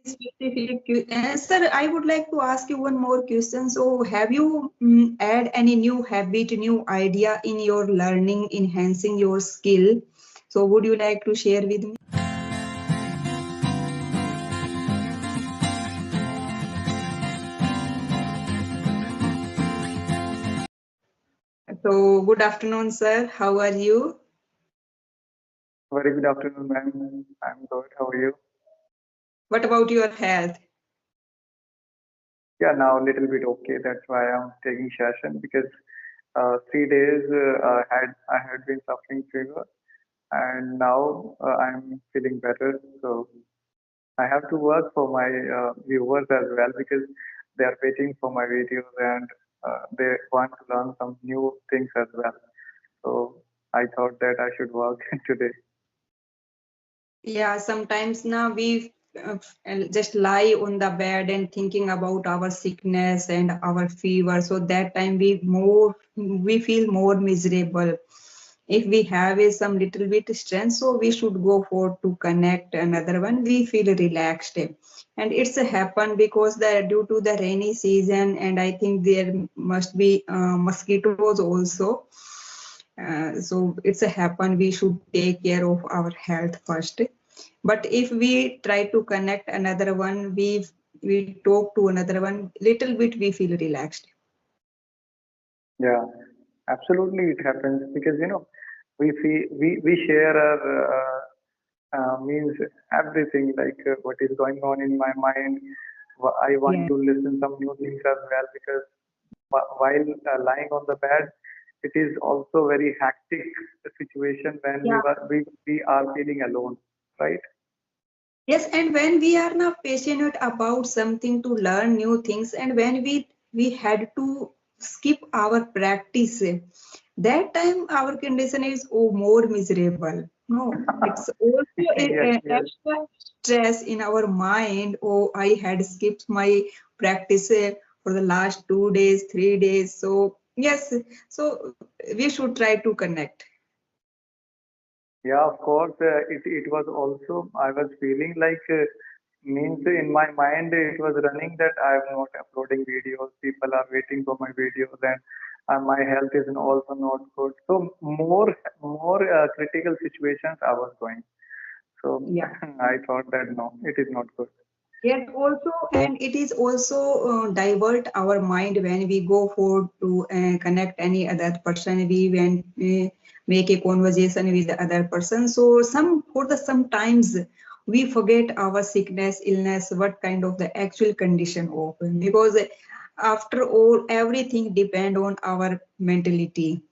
specific, sir, I would like to ask you one more question. So, have you add any new habit, new idea in your learning, enhancing your skill? So, would you like to share with me? So, good afternoon, sir. How are you? Very good afternoon, ma'am. I'm good. How are you? What about your health? Yeah, now a little bit okay. That's why I'm taking session because 3 days I had been suffering fever, and now I'm feeling better. So I have to work for my viewers as well because they are waiting for my videos and they want to learn some new things as well. So I thought that I should work today. Yeah, sometimes now we just lie on the bed and thinking about our sickness and our fever. So that time we feel more miserable. If we have some little bit strength, so we should go for to connect another one. We feel relaxed, and it's a happen because due to the rainy season, and I think there must be mosquitoes also. So it's a happen. We should take care of our health first. But if we try to connect another one, we talk to another one, little bit we feel relaxed. Yeah, absolutely, it happens because we share our means everything like what is going on in my mind. I want Yeah. to listen some new things as well because while lying on the bed, it is also very hectic situation when Yeah. we are feeling alone, right? Yes, and when we are now passionate about something to learn new things, and when we had to skip our practice, that time our condition is more miserable. No, it's also Yes, a yes. extra stress in our mind. Oh, I had skipped my practice for the last 2 days, 3 days. So yes, so we should try to connect. Yeah, of course. It was also I was feeling like means in my mind it was running that I am not uploading videos. People are waiting for my videos, and my health is also not good. So more critical situations I was going. So Yeah. I thought that no, it is not good. Yet also, and it is also divert our mind when we go for to connect any other person. We when make a conversation with the other person. So sometimes we forget our sickness, illness, what kind of the actual condition of because after all everything depend on our mentality.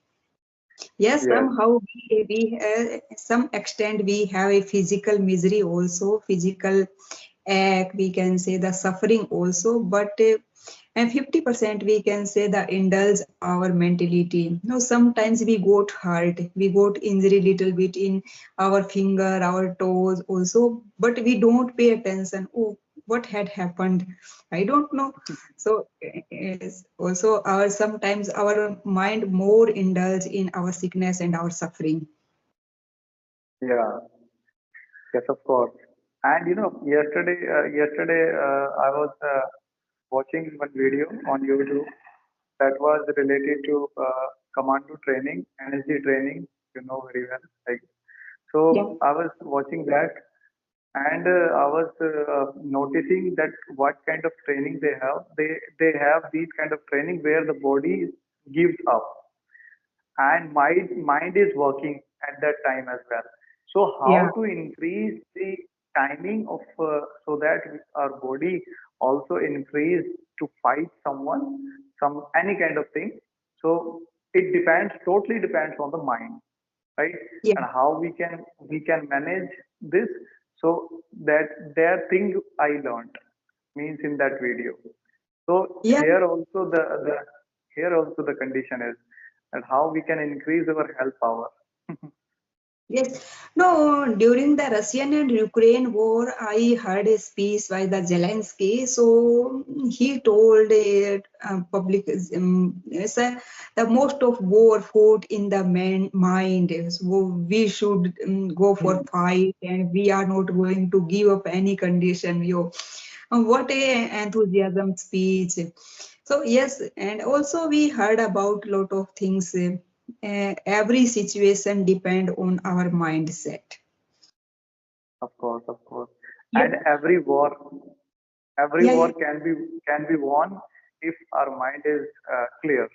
Yes, Yes. somehow we some extent we have a physical misery also, physical we can say the suffering also, but and 50% we can say the indulge our mentality. No, sometimes we got hurt, we got injury little bit in our finger, our toes also, but we don't pay attention. Oh, what had happened? I don't know. So yes, also our sometimes our mind more indulge in our sickness and our suffering. Yeah. Yes, of course. And yesterday I was watching one video on YouTube that was related to commando training, energy training. You know very well. Like Yeah. so, I was watching that, and I was noticing that what kind of training they have. They have these kind of training where the body gives up and mind is working at that time as well. So Yeah. how to increase the timing of so that our body also increase to fight someone, some any kind of thing. So it depends, totally depends on the mind, right? Yeah. And how we can manage this. So that thing I learned means in that video. So Yeah. here also the condition is that how we can increase our health power. Yes. No, during the Russian and Ukraine war, I heard a speech by the Zelensky. So he told a public, yes, the most of war fought in the mind. So we should go for Hmm. fight, and we are not going to give up any condition. Yo, what a enthusiasm speech. So yes, and also we heard about lot of things. Every situation depend on our mindset. Of course, of course. Yeah, And every yeah, war yeah. can be won if our mind is clear.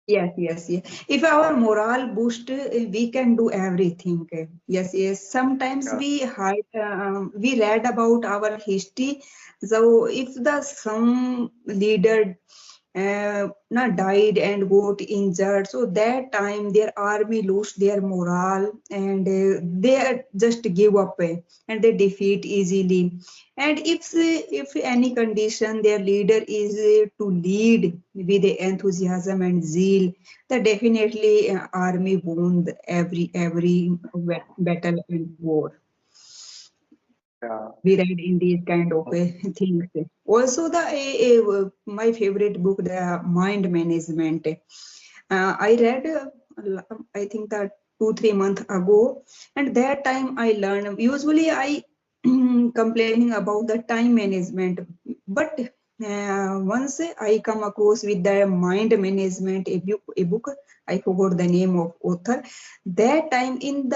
Yes, yes, yes. If our morale boost, we can do everything. Yes, yes. Sometimes Yeah, we read about our history. So if the some leader not died and got injured, so that time their army lost their morale and they just give up and they defeat easily. And if any condition their leader is to lead with the enthusiasm and zeal, then definitely army won every battle and war. yeah. We read in these kind of things. Also, my favorite book, the Mind Management. I read, I think that 2 3 months ago, and that time I learned. Usually, I complaining about the time management, but once I come across with the mind management a book, I forgot the name of author. That time in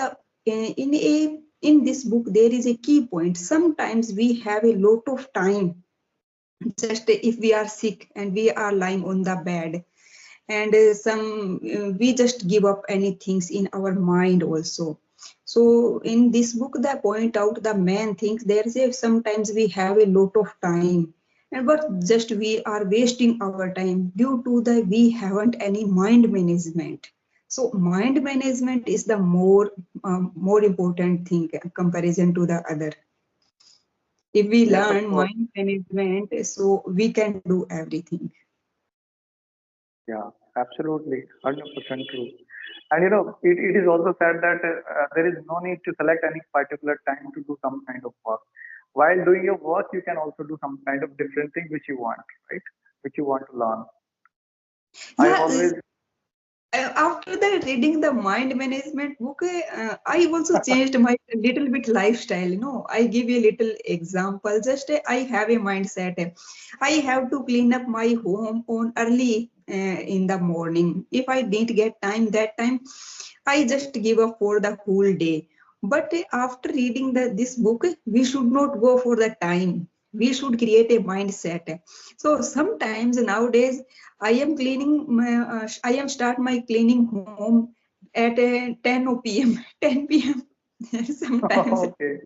this book there is a key point. Sometimes we have a lot of time, just if we are sick and we are lying on the bed, and some we just give up any things in our mind also. So in this book they point out the main things. There's a sometimes we have a lot of time, and but just we are wasting our time due to the we haven't any mind management. So mind management is the more important thing comparison to the other. If we Yes, of learn course. mind management, so we can do everything. Yeah, absolutely. 100% true. And it is also said that there is no need to select any particular time to do some kind of work. While doing your work, you can also do some kind of different thing which you want, right? Which you want to learn. I Yeah, always, after the reading the mind management book, I also changed my little bit lifestyle. I give you a little example. Just I have a mindset. I have to clean up my home on early in the morning. If I didn't get time that time, I just give up for the whole day. But after reading this book, we should not go for the time. We should create a mindset. So sometimes nowadays I am I am start my cleaning home at 10 p.m. 10 p.m. sometimes. okay,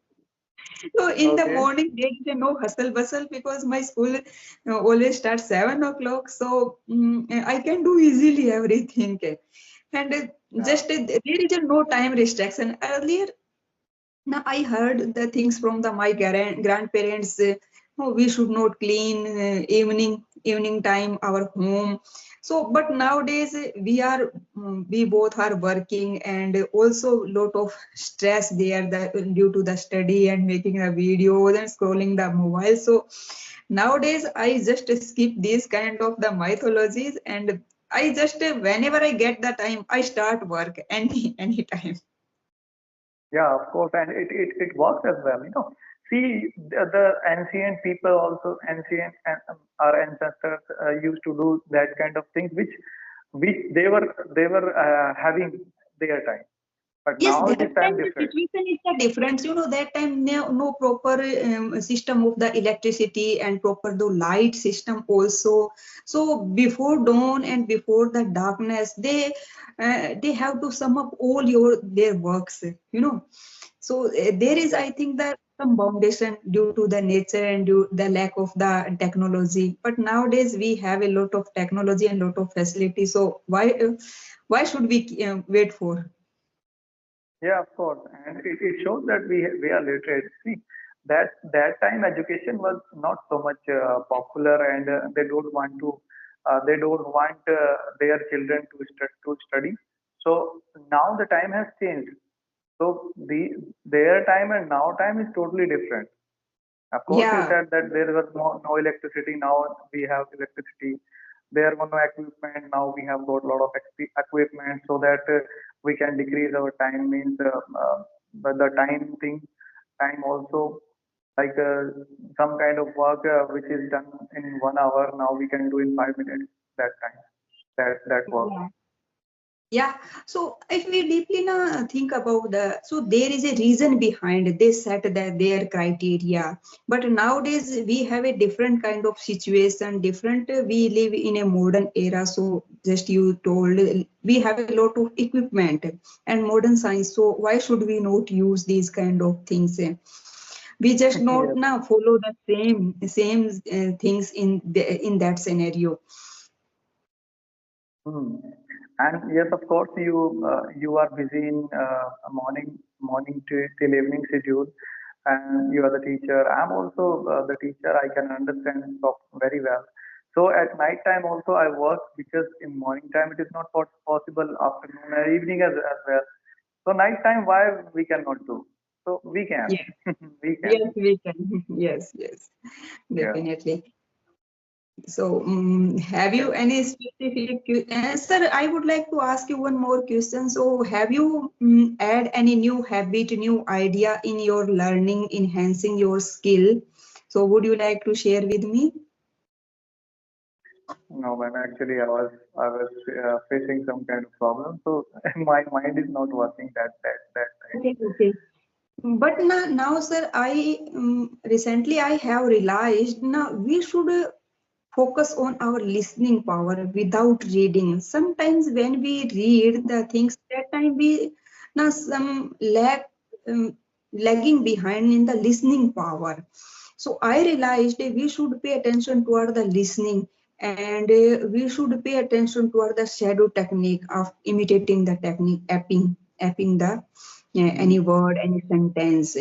So in the okay, morning there is no hustle bustle because my school always starts 7 o'clock. So I can do easily everything. And yeah, just there is no time restriction. Earlier now I heard the things from my grandparents. Oh, we should not clean evening time our home. So, but nowadays we both are working, and also lot of stress there due to the study and making the videos and scrolling the mobile. So nowadays I just skip these kind of the mythologies, and I just whenever I get the time I start work anytime. yeah, of course. And it works as well, See, the ancient people also, our ancestors used to do that kind of things, which they were having their time. But Yes, now that it is time time the different. situation is the difference. That time no proper system of the electricity and proper the light system also. So before dawn and before the darkness, they have to sum up all their works. So there is, Yeah. I think, that some foundation due to the nature and due the lack of the technology. But nowadays we have a lot of technology and lot of facility. So why should we wait for? Yeah, of course, and it shows that we are literate. See, that time education was not so much popular, and they don't want their children to study. So now the time has changed. So their time and now time is totally different. Of course, you Yeah, said that there was no electricity. Now we have electricity. There was no equipment. Now we have got a lot of equipment so that we can decrease our time. Means but the time thing, time also like some kind of work which is done in 1 hour. Now we can do in 5 minutes. That time, that work. yeah. Yeah, so if we deeply now think about so there is a reason behind they set their criteria. But nowadays we have a different kind of situation, different. We live in a modern era. So just you told we have a lot of equipment and modern science. So why should we not use these kind of things? We just not Yes. now follow the same things in that scenario. Hmm. And yes, of course, you are busy in morning to till evening schedule, and you are the teacher. I'm also the teacher. I can understand very well. So at night time also I work because in morning time it is not possible. Afternoon and evening as well. So night time why we cannot do? So we can, Yeah. we can. Yes, we can. Yes, yes, Yeah. definitely. So, have Yeah. you any specific, sir? I would like to ask you one more question. So, have you add any new habit, new idea in your learning, enhancing your skill? So, would you like to share with me? No, man. Actually, I was facing some kind of problem, so my mind is not working that time. Okay, okay. But now, sir, I recently I have realized now we should focus on our listening power without reading. Sometimes when we read the things, that time we now some lagging behind in the listening power. So I realized we should pay attention toward the listening, and we should pay attention toward the shadow technique of imitating the technique, apping the Mhm. any word, any sentence.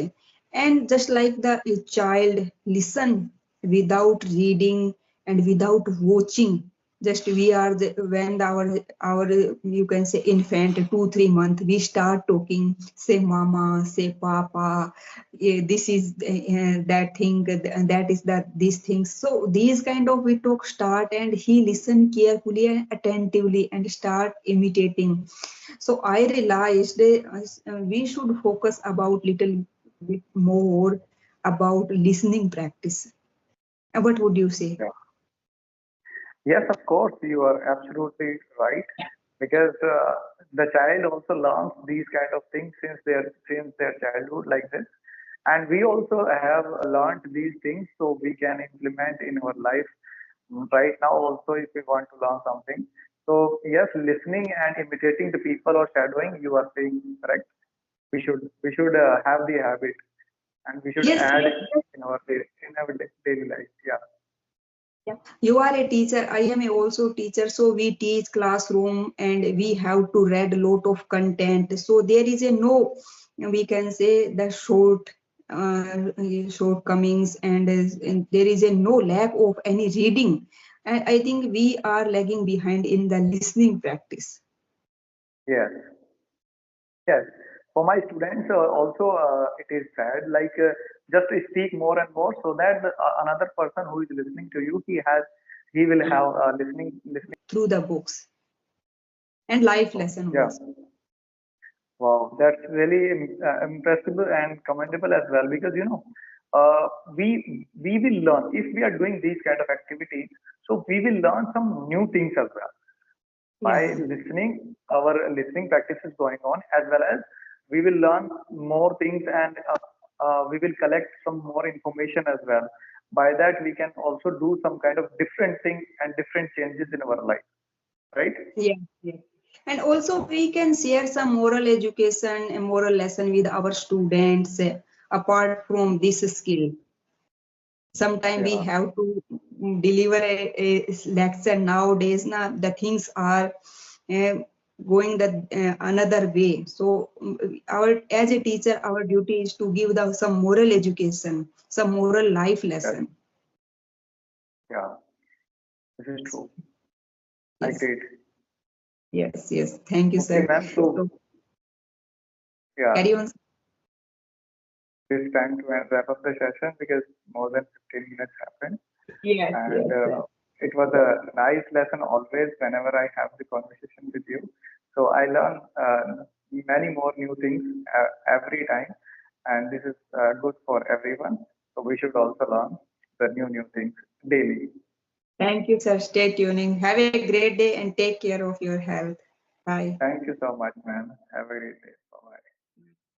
And just like the child listen without reading and without watching, just we are when our you can say infant 2 3 months we start talking, say mama, say papa, this is that thing, that is that these things. So these kind of we talk start, and he listen carefully and attentively and start imitating. So I realized we should focus about little bit more about listening practice. What would you say? Yeah. Yes, of course, you are absolutely right. Because the child also learns these kind of things since their childhood like this, and we also have learned these things so we can implement in our life right now also if we want to learn something. So yes, listening and imitating the people or shadowing, you are saying correct. We should have the habit, and we should Yes, add yes, yes. in our daily life. Yeah. Yeah. You are a teacher. I am a also teacher. So we teach classroom and we have to read a lot of content. So there is a no, we can say the shortcomings, and there is a no lack of any reading. And I think we are lagging behind in the listening practice. Yes. Yes, for my students also it is said like just speak more and more so that another person who is listening to you he will have listening. Through the books and life So, lesson yeah, also. wow, that's really impressive and commendable as well because uh, we will learn if we are doing these kind of activities, so we will learn some new things as well by Yeah. listening. Our listening practice is going on as well as we will learn more things, and we will collect some more information as well. By that we can also do some kind of different things and different changes in our life, right? Yeah, yeah. And also we can share some moral education and moral lesson with our students apart from this skill. Sometimes we Yeah, have to deliver a lecture nowadays. Now the things are uh, going the another way. So our as a teacher, our duty is to give some moral education, some moral life yes, lesson. yeah, this is true. I Yes, agree. yes, yes. Thank you, Okay, sir. ma'am. So So Yeah, Carry on. it's time to wrap up the session because more than 15 minutes happened. Yes, And yes, sir. it was a nice lesson always whenever I have the conversation with you. So I learn many more new things every time, and this is good for everyone. So we should also learn the new things daily. Thank you, sir. Stay tuning. Have a great day and take care of your health. Bye. Thank you so much, man. Have a great day. Bye.